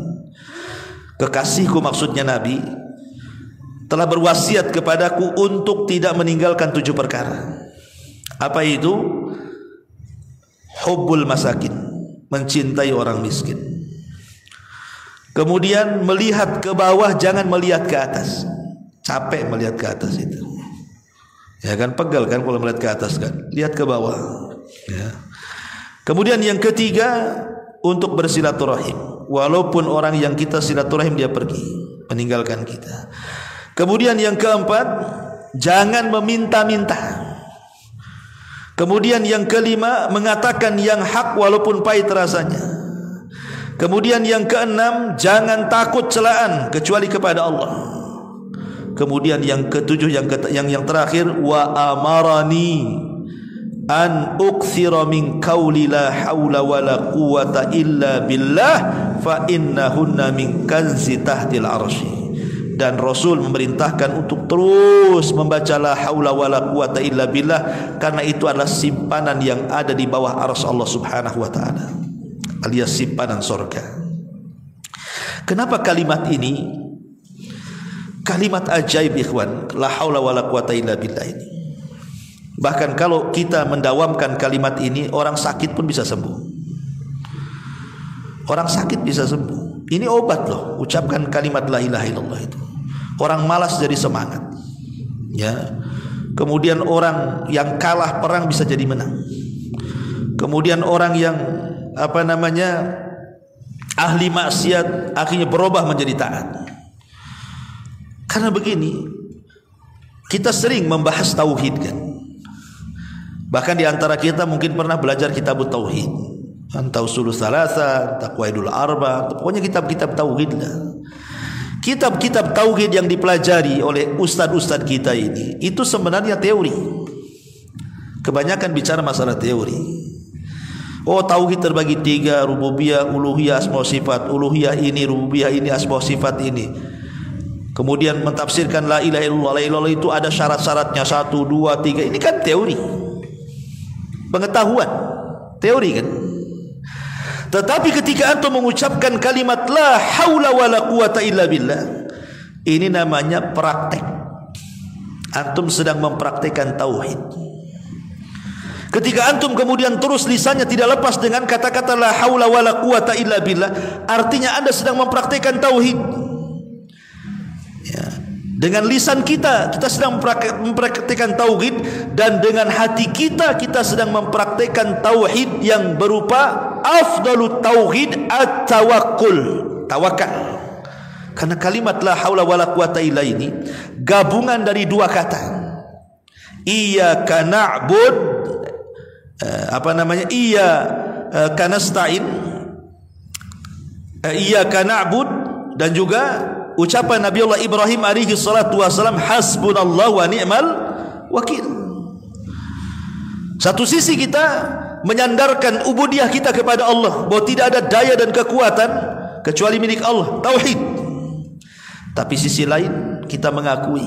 kekasihku maksudnya Nabi telah berwasiat kepadaku untuk tidak meninggalkan 7 perkara. Apa itu? Hubbul masakin, mencintai orang miskin. Kemudian melihat ke bawah, jangan melihat ke atas. Capek melihat ke atas itu, ya kan, pegal kan kalau melihat ke atas kan, lihat ke bawah, ya. Kemudian yang ketiga, untuk bersilaturahim, walaupun orang yang kita silaturahim dia pergi meninggalkan kita. Kemudian yang keempat, jangan meminta-minta. Kemudian yang kelima, mengatakan yang hak walaupun pahit rasanya. Kemudian yang keenam, jangan takut celaan kecuali kepada Allah. Kemudian yang ketujuh, yang terakhir, wa amarani an ukthira min qawli la haula wala quwata illa billah fa innahunna min kanzi tahtil arsy. Dan Rasul memerintahkan untuk terus membaca la haula wala quwata illa billah, karena itu adalah simpanan yang ada di bawah arsy Allah Subhanahu wa taala, alias simpanan surga. Kenapa kalimat ini kalimat ajaib ikhwan, la haula wala quwata illa billah ini? Bahkan kalau kita mendawamkan kalimat ini, orang sakit pun bisa sembuh. Orang sakit bisa sembuh. Ini obat loh, ucapkan kalimat la ilaha illallah itu. Orang malas jadi semangat, ya. Kemudian orang yang kalah perang bisa jadi menang. Kemudian orang yang ahli maksiat akhirnya berubah menjadi taat. Karena begini, kita sering membahas tauhid kan. Bahkan di antara kita mungkin pernah belajar kitab tauhid, entah usulul tsalatsa, taqwaidul arba, pokoknya kitab-kitab tauhid lah. Kitab-kitab tauhid yang dipelajari oleh ustadz-ustadz kita ini, itu sebenarnya teori. Kebanyakan bicara masalah teori. Oh, tauhid terbagi 3, rububiyah, uluhiyah, asma sifat. Uluhiyah ini, rububiyah ini, asma sifat ini. Kemudian mentafsirkan la ilaha illallah. La ilaha illallah itu ada syarat-syaratnya 1, 2, 3. Ini kan teori, pengetahuan, teori kan. Tetapi ketika antum mengucapkan kalimat la haula wala quwata illa billah, ini namanya praktek. Antum sedang mempraktekkan tauhid. Ketika antum kemudian terus lisannya tidak lepas dengan kata-kata la haula wala quwata illa billah, artinya anda sedang mempraktekkan tauhid. Ya. Dengan lisan kita sedang mempraktikkan tauhid, dan dengan hati kita sedang mempraktikkan tauhid yang berupa afdalut tauhid at-tawakkul, tawakal. Karena kalimat la haula wala quwata illa ini gabungan dari 2 kata. Iyyaka na'bud, iyyaka nasta'in, iyyaka na'bud, dan juga ucapan Nabi Allah Ibrahim alaihi salatu wasalam, hasbunallahu wa ni'mal wakil. Satu sisi kita menyandarkan ubudiyah kita kepada Allah, bahwa tidak ada daya dan kekuatan kecuali milik Allah, tauhid. Tapi sisi lain kita mengakui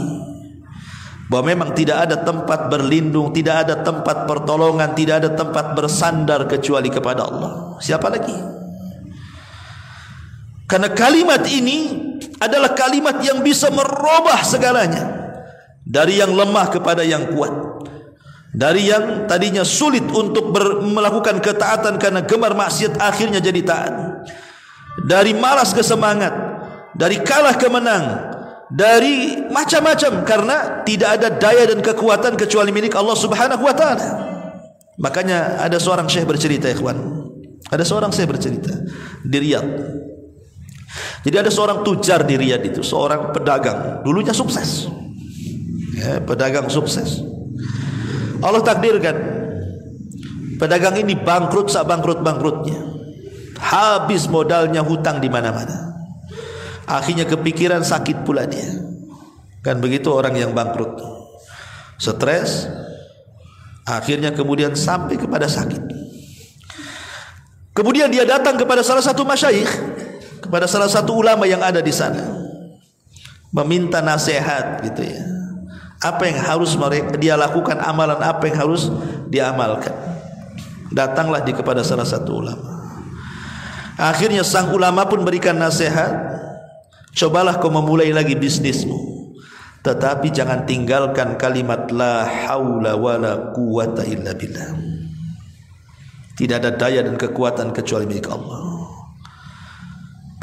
bahwa memang tidak ada tempat berlindung, tidak ada tempat pertolongan, tidak ada tempat bersandar kecuali kepada Allah. Siapa lagi? Karena kalimat ini adalah kalimat yang bisa merubah segalanya, dari yang lemah kepada yang kuat, dari yang tadinya sulit untuk melakukan ketaatan karena gemar maksiat akhirnya jadi taat, dari malas ke semangat, dari kalah ke menang, dari macam-macam, karena tidak ada daya dan kekuatan kecuali milik Allah Subhanahu wa taala. Makanya ada seorang syekh bercerita, ikhwan. Ada seorang syekh bercerita di Riyadh. Jadi ada seorang tujar di Riyadh itu, seorang pedagang, dulunya sukses. Ya, pedagang sukses. Allah takdirkan pedagang ini bangkrut sabangkrut-bangkrutnya. Habis modalnya, hutang di mana-mana. Akhirnya kepikiran, sakit pula dia. Kan begitu orang yang bangkrut, stres, akhirnya kemudian sampai kepada sakit. Kemudian dia datang kepada salah satu masyayikh, kepada salah satu ulama yang ada di sana, meminta nasihat gitu ya. Apa yang harus dia lakukan, amalan apa yang harus diamalkan. Datanglah dia kepada salah satu ulama. Akhirnya sang ulama pun berikan nasihat, cobalah kau memulai lagi bisnismu, tetapi jangan tinggalkan kalimat la haula wala quwata illa billah. Tidak ada daya dan kekuatan kecuali milik Allah.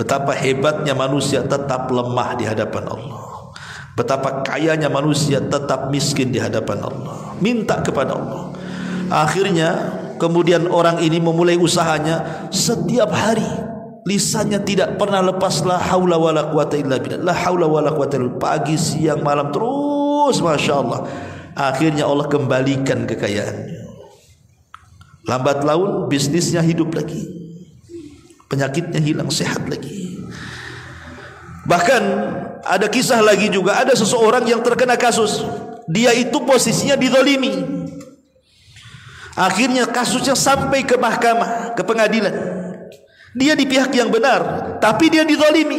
Betapa hebatnya manusia tetap lemah di hadapan Allah. Betapa kayanya manusia tetap miskin di hadapan Allah. Minta kepada Allah. Akhirnya kemudian orang ini memulai usahanya. Setiap hari lisannya tidak pernah lepas la haula wala quwata illa billah, la haula wala quwata illa billah. Pagi, siang, malam terus, masya Allah. Akhirnya Allah kembalikan kekayaannya. Lambat laun bisnisnya hidup lagi, penyakitnya hilang, sehat lagi. Bahkan ada kisah lagi juga, ada seseorang yang terkena kasus, dia itu posisinya dizalimi. Akhirnya kasusnya sampai ke mahkamah, ke pengadilan. Dia di pihak yang benar, tapi dia dizalimi.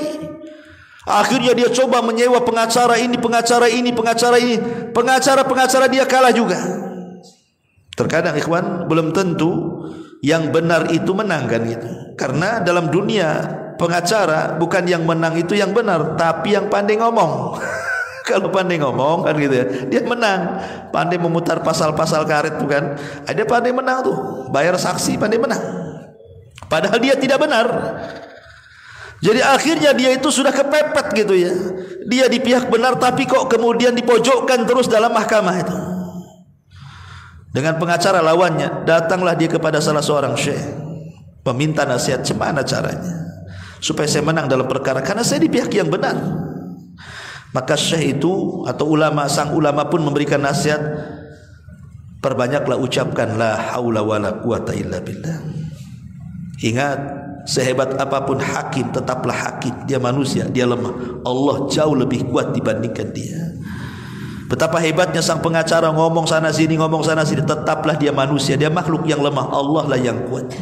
Akhirnya dia coba menyewa pengacara ini, pengacara ini, pengacara ini, pengacara dia kalah juga. Terkadang ikhwan, belum tentu yang benar itu menang kan gitu. Karena dalam dunia pengacara bukan yang menang itu yang benar, tapi yang pandai ngomong. Kalau pandai ngomong kan gitu ya, dia menang. Pandai memutar pasal-pasal karet bukan, ada pandai menang tuh, bayar saksi pandai menang. Padahal dia tidak benar. Jadi akhirnya dia itu sudah kepepet gitu ya. Dia di pihak benar tapi kok kemudian dipojokkan terus dalam mahkamah itu. Dengan pengacara lawannya, datanglah dia kepada salah seorang syekh, meminta nasihat, gimana caranya supaya saya menang dalam perkara, karena saya di pihak yang benar. Maka syekh itu atau ulama, sang ulama pun memberikan nasihat, perbanyaklah ucapkan la haula wala quwata illa billah. Ingat, sehebat apapun hakim, tetaplah hakim. Dia manusia, dia lemah. Allah jauh lebih kuat dibandingkan dia. Betapa hebatnya sang pengacara, ngomong sana sini, tetaplah dia manusia, dia makhluk yang lemah. Allah lah yang kuat.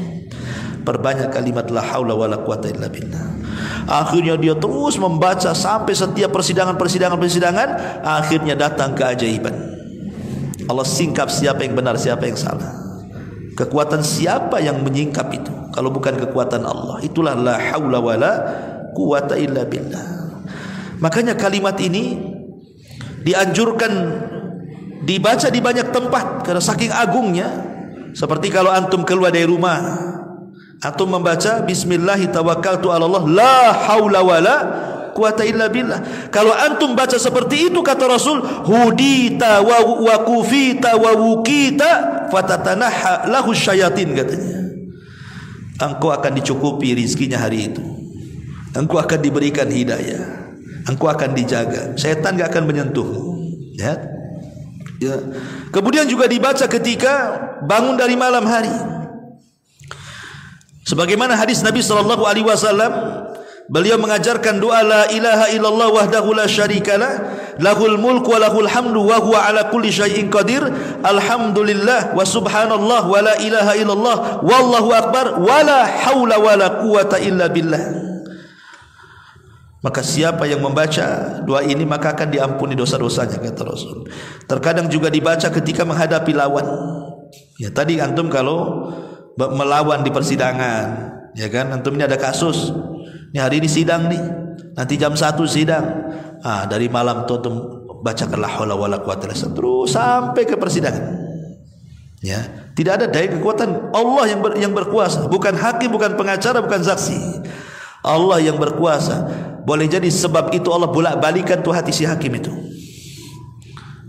Perbanyak kalimat la haula wala quwata illa billah. Akhirnya dia terus membaca sampai setiap persidangan, akhirnya datang keajaiban. Allah singkap siapa yang benar, siapa yang salah. Kekuatan siapa yang menyingkap itu kalau bukan kekuatan Allah? Itulah la haula wala quwata illa billah. Makanya kalimat ini dianjurkan dibaca di banyak tempat karena saking agungnya. Seperti kalau antum keluar dari rumah, antum membaca bismillahi tawakkaltu ala Allah la haula wala quwata illa billah. Kalau antum baca seperti itu, kata Rasul, hudita wa kufita wa wukita fatatanaha lahu syayatin, katanya. Engkau akan dicukupi rizkinya hari itu. Engkau akan diberikan hidayah. Engkau akan dijaga, setan gak akan menyentuhmu. Ya. Kemudian juga dibaca ketika bangun dari malam hari. Sebagaimana hadis Nabi SAW, beliau mengajarkan doa la ilaha illallah wahdahu la syarikalah, lahul mulku wa lahul hamdu wa huwa ala kulli syai'in qadir, alhamdulillah wa subhanallah wa la ilaha illallah wallahu akbar wa la haula wa la quwata illa billah. Maka siapa yang membaca doa ini maka akan diampuni dosa-dosanya, kata Rasul. Terkadang juga dibaca ketika menghadapi lawan. Ya, tadi antum kalau melawan di persidangan, ya kan, antum ini ada kasus. Ini hari ini sidang nih. Nanti jam 1 sidang. Dari malam tuh antum bacakan la haula wala quwata illa billah terus sampai ke persidangan. Ya, tidak ada daya kekuatan Allah yang berkuasa, bukan hakim, bukan pengacara, bukan saksi. Allah yang berkuasa. Boleh jadi sebab itu Allah bolak-balikan tuh hati si hakim itu.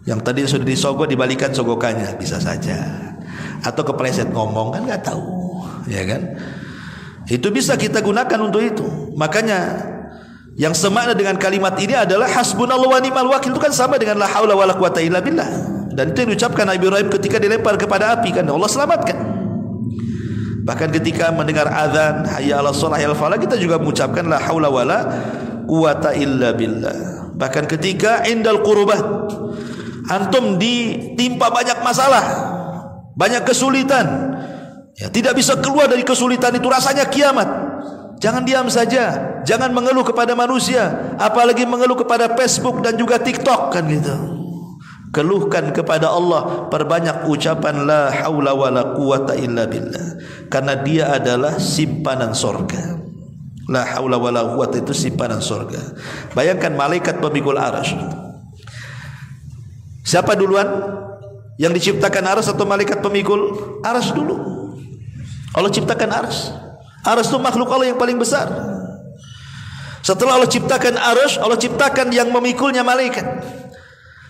Yang tadi sudah disogok dibalikan sogokannya, bisa saja. Atau kepleset ngomong, kan nggak tahu, ya kan? Itu bisa kita gunakan untuk itu. Makanya yang semakna dengan kalimat ini adalah hasbunallahu wa ni'mal wakil, itu kan sama dengan la haula wala quwata illa billah. Dan itu yang diucapkan Nabi Ibrahim ketika dilempar kepada api, kan Allah selamatkan. Bahkan ketika mendengar azan hayya 'alas shalah hayya 'alal falah, kita juga mengucapkan la haula wala quwata illa billah. Bahkan ketika indal qurbat, antum ditimpa banyak masalah, banyak kesulitan, ya, tidak bisa keluar dari kesulitan itu, rasanya kiamat. Jangan diam saja, jangan mengeluh kepada manusia, apalagi mengeluh kepada Facebook dan juga TikTok, kan gitu. Keluhkan kepada Allah, perbanyak ucapan la haula wala quwata illa billah, karena dia adalah simpanan sorga. La haula wala quwata itu simpanan sorga. Bayangkan malaikat pemikul arsy. Siapa duluan yang diciptakan arsy atau malaikat pemikul arsy dulu? Allah ciptakan arsy. Arsy itu makhluk Allah yang paling besar. Setelah Allah ciptakan arsy, Allah ciptakan yang memikulnya malaikat.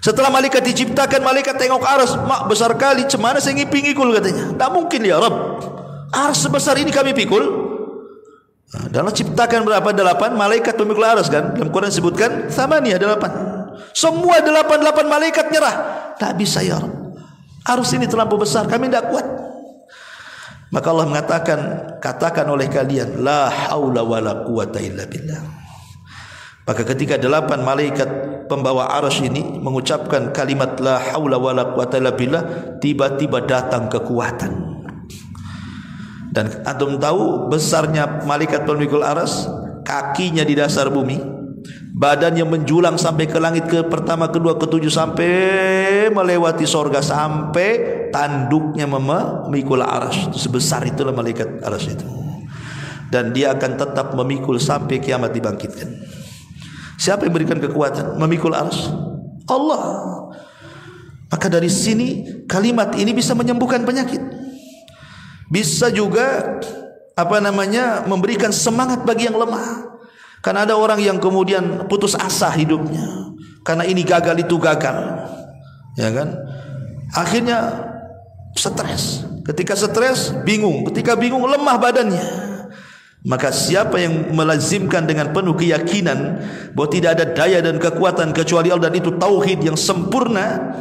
Setelah malaikat diciptakan, malaikat tengok arsy, mak besar kali, cemana saya ngiping-ngikul katanya. Tak mungkin ya Rabb, arsy sebesar ini kami pikul. Dan Allah ciptakan berapa? 8 malaikat pemikul arsy, kan? Dalam Quran disebutkan thamaniyah, 8. Semua 8 malaikat nyerah. Tak bisa ya Rabb, arsy ini terlampau besar, kami tidak kuat. Maka Allah mengatakan, katakan oleh kalian la haula wala quwata illa billah. Maka ketika 8 malaikat pembawa arsy ini mengucapkan kalimat la haula wala quwata illa billah, tiba-tiba datang kekuatan. Dan antum tahu besarnya malaikat pemikul arsy, kakinya di dasar bumi, badannya menjulang sampai ke langit ke pertama, kedua, ketujuh, sampai melewati sorga, sampai tanduknya memikul arsy. Sebesar itulah malaikat arsy itu. Dan dia akan tetap memikul sampai kiamat dibangkitkan. Siapa yang berikan kekuatan memikul arsy? Allah. Maka dari sini kalimat ini bisa menyembuhkan penyakit. Bisa juga memberikan semangat bagi yang lemah. Karena ada orang yang kemudian putus asa hidupnya, karena ini gagal itu gagal, ya kan? Akhirnya stres. Ketika stres bingung, ketika bingung lemah badannya. Maka siapa yang melazimkan dengan penuh keyakinan bahwa tidak ada daya dan kekuatan kecuali Allah, dan itu tauhid yang sempurna,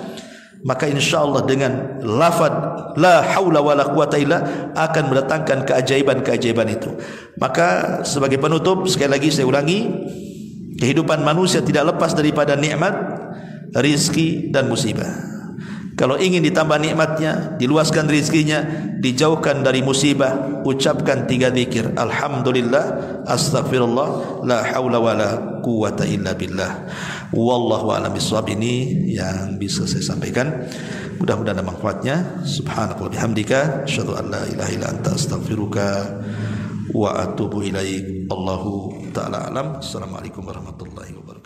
maka insyaallah dengan lafaz la haula wala quwata illa akan mendatangkan keajaiban-keajaiban itu. Maka sebagai penutup, sekali lagi saya ulangi, kehidupan manusia tidak lepas daripada nikmat, rizki dan musibah. Kalau ingin ditambah nikmatnya, diluaskan rizkinya, dijauhkan dari musibah, ucapkan 3 zikir. Alhamdulillah, astagfirullah, la haula wala quwata illa billah. Wallahu a'lam bishawab. Ini yang bisa saya sampaikan. Mudah-mudahan ada manfaatnya. Subhanakallahumma bihamdika, asyhadu an la ilaha illa anta, astaghfiruka wa atubu ilaik. Allahu ta'ala alam. Assalamualaikum warahmatullahi wabarakatuh.